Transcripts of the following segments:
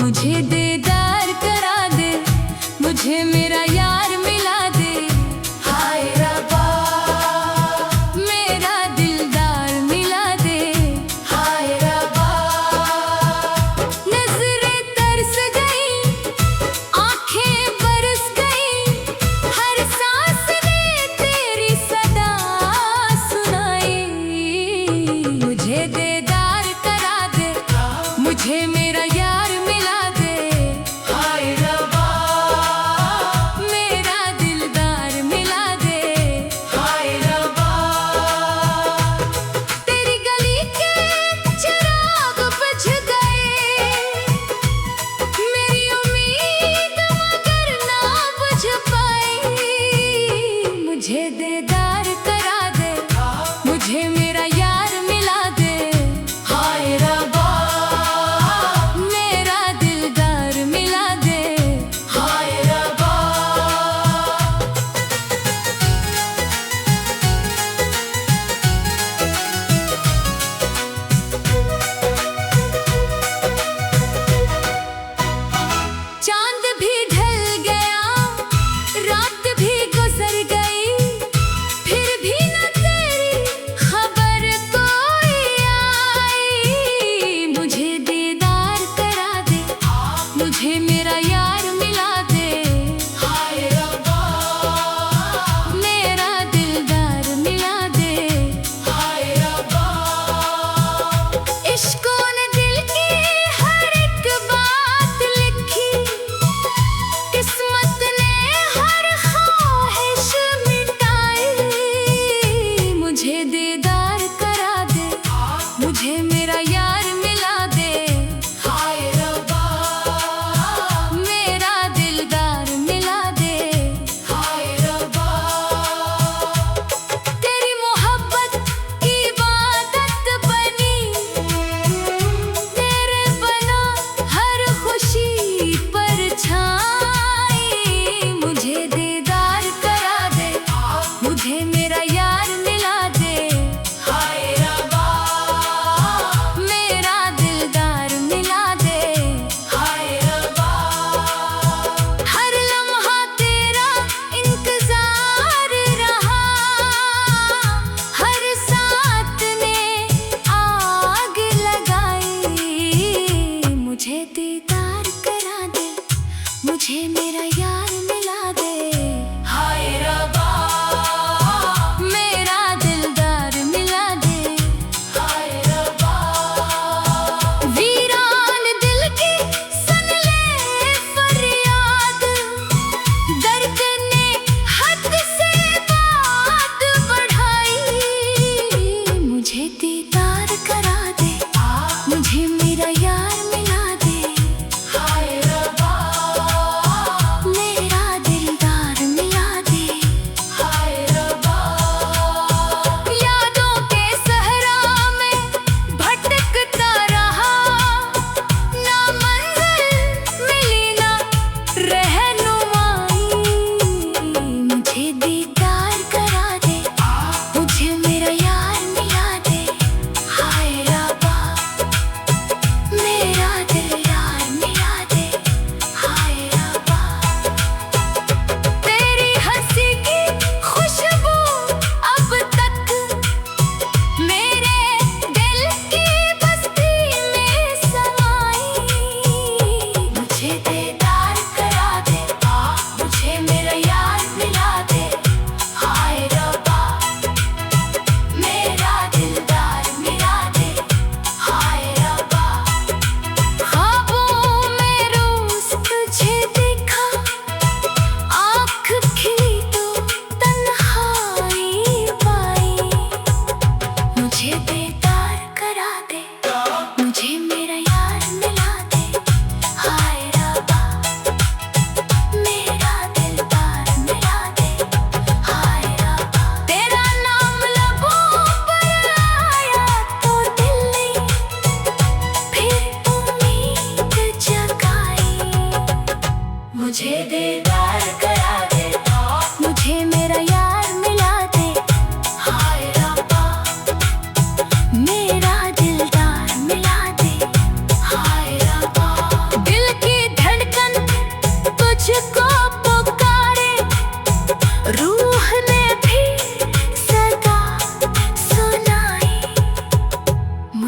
मुझे दीदार करा दे, मुझे मेरा यार मिला दे। हाय रब्बा मेरा दिलदार मिला दे। हाय रब्बा नजरें तरस गई, आंखें बरस गई, हर सांस ने तेरी सदा सुनाई। मुझे दीदार करा दे, मुझे मेरा यार मिला दे।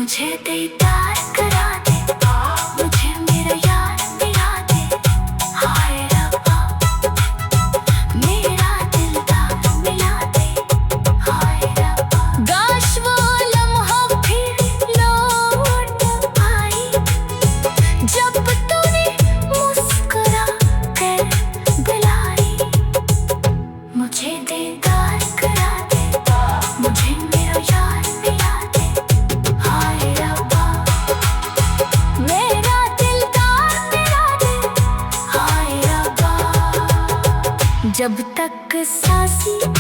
मुझे दीदार करा दे, मुझे मेरा यार मिला दे। हाय रब्बा, मेरा दिलदार मिला दे। हाय रब्बा, काश वो लम्हा फिर लौट आए, जब तूने मुस्कुरा कर बुलाई। मुझे दीदार करा दे, मुझे मेरा यार मिला दे। हाय रब्बा, मेरा दिलदार मिला दे। हाय रब्बा, जब तक सांसें